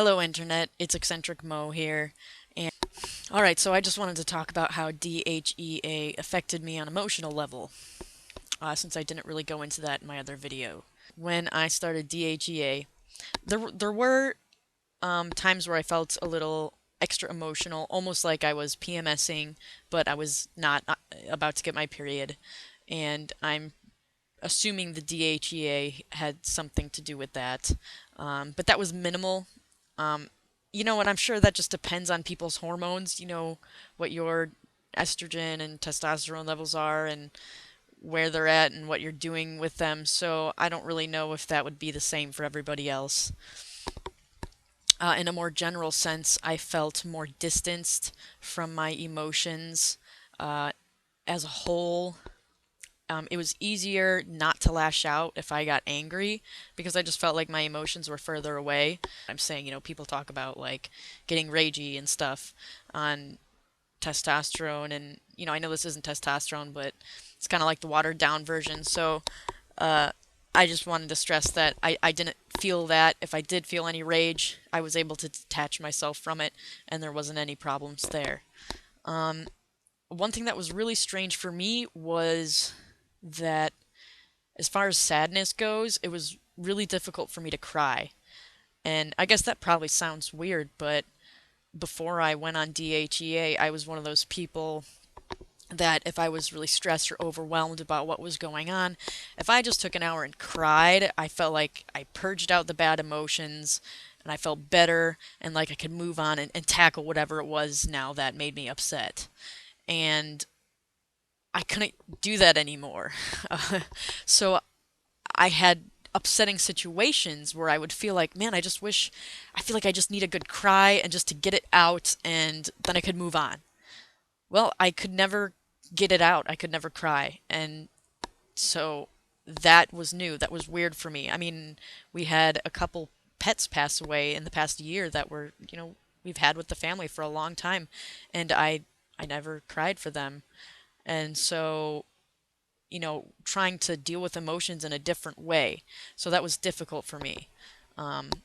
Hello, Internet. It's Eccentric Mo here. And all right, so I just wanted to talk about how DHEA affected me on emotional level, since I didn't really go into that in my other video. When I started DHEA, there were times where I felt a little extra emotional, almost like I was PMSing, but I was not about to get my period, and I'm assuming the DHEA had something to do with that. But that was minimal. Um, and I'm sure that just depends on people's hormones, what your estrogen and testosterone levels are and where they're at and what you're doing with them. So I don't really know if that would be the same for everybody else. In a more general sense, I felt more distanced from my emotions uh, as a whole. It was easier not to lash out if I got angry because I just felt like my emotions were further away. I'm saying, people talk about like getting ragey and stuff on testosterone, and I know this isn't testosterone, but it's kind of like the watered down version. So uh, I just wanted to stress that I didn't feel that. If I did feel any rage, I was able to detach myself from it, and there wasn't any problems there. Um, One thing that was really strange for me was that as far as sadness goes, it was really difficult for me to cry. And I guess that probably sounds weird, but before I went on DHEA, I was one of those people that if I was really stressed or overwhelmed about what was going on, if I just took an hour and cried, I felt like I purged out the bad emotions and I felt better and like I could move on and tackle whatever it was now that made me upset. And I couldn't do that anymore. So I had upsetting situations where I would feel like, man, I feel like I just need a good cry and just to get it out and then I could move on. Well, I could never get it out. I could never cry. And so that was new. That was weird for me. I mean, we had a couple pets pass away in the past year that were, we've had with the family for a long time and I never cried for them. And so trying to deal with emotions in a different way. So that was difficult for me.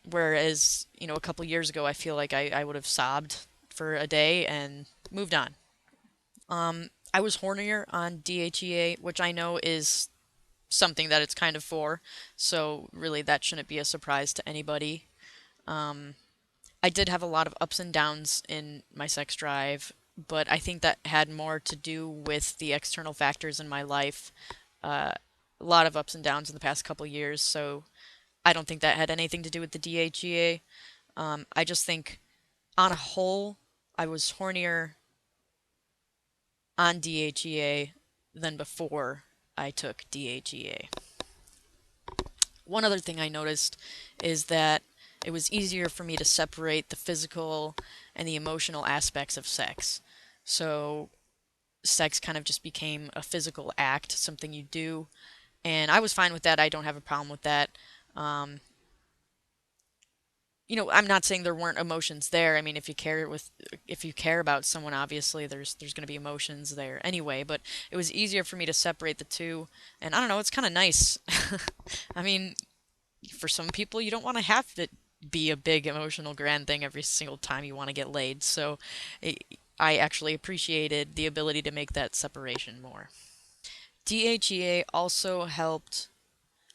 Whereas, a couple years ago, I feel like I would have sobbed for a day and moved on. I was hornier on DHEA, which I know is something that it's kind of for. So really, that shouldn't be a surprise to anybody. I did have a lot of ups and downs in my sex drive, but I think that had more to do with the external factors in my life. A lot of ups and downs in the past couple years, so I don't think that had anything to do with the DHEA. I just think, on a whole, I was hornier on DHEA than before I took DHEA. One other thing I noticed is that it was easier for me to separate the physical and the emotional aspects of sex. So, sex kind of just became a physical act, something you do, and I was fine with that. I don't have a problem with that. Um, I'm not saying there weren't emotions there. I mean, if you care about someone, obviously there's going to be emotions there anyway. But it was easier for me to separate the two, and I don't know, it's kind of nice. I mean, for some people, you don't want to have to be a big emotional grand thing every single time you want to get laid. So, it, I actually appreciated the ability to make that separation more. DHEA also helped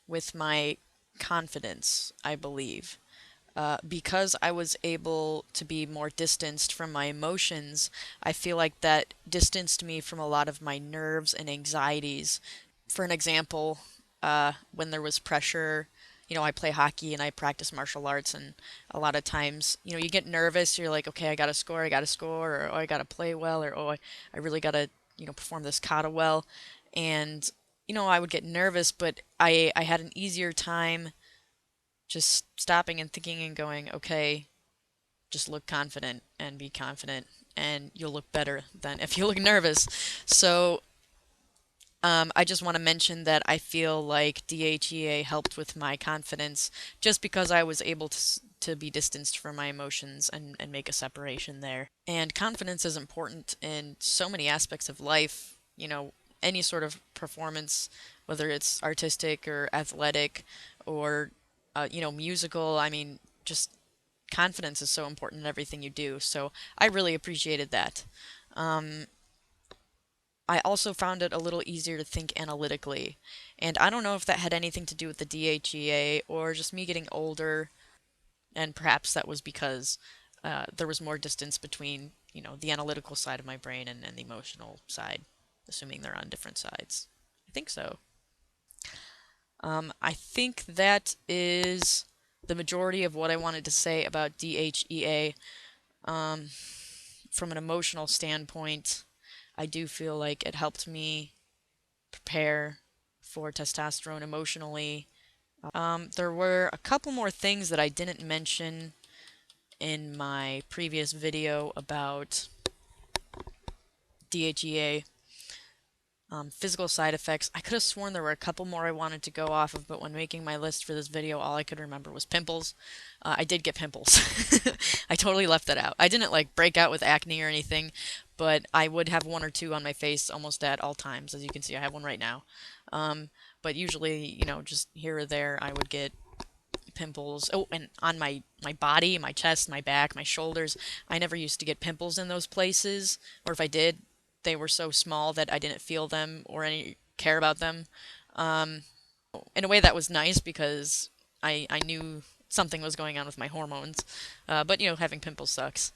with my confidence, I believe. Because I was able to be more distanced from my emotions, I feel like that distanced me from a lot of my nerves and anxieties. For an example, when there was pressure, I play hockey and I practice martial arts, and a lot of times, you get nervous. You're like, okay, I gotta score, or oh, I gotta play well, or oh, I really gotta, perform this kata well. And, I would get nervous, but I had an easier time just stopping and thinking and going, okay, just look confident and be confident, and you'll look better than if you look nervous. So, I just want to mention that I feel like DHEA helped with my confidence just because I was able to be distanced from my emotions and make a separation there. And confidence is important in so many aspects of life, any sort of performance, whether it's artistic or athletic or musical. I mean, just confidence is so important in everything you do. So I really appreciated that. Um, I also found it a little easier to think analytically. And I don't know if that had anything to do with the DHEA or just me getting older, and perhaps that was because there was more distance between, the analytical side of my brain and the emotional side, assuming they're on different sides. I think so. I think that is the majority of what I wanted to say about DHEA. Um, from an emotional standpoint, I do feel like it helped me prepare for testosterone emotionally. There were a couple more things that I didn't mention in my previous video about DHEA. Physical side effects. I could have sworn there were a couple more I wanted to go off of, but when making my list for this video, all I could remember was pimples. I did get pimples. I totally left that out. I didn't like break out with acne or anything, but I would have one or two on my face almost at all times. As you can see, I have one right now. But usually, just here or there, I would get pimples. Oh, and on my body, my chest, my back, my shoulders. I never used to get pimples in those places, or if I did, they were so small that I didn't feel them or any care about them. Um, in a way, that was nice because I knew something was going on with my hormones. But having pimples sucks.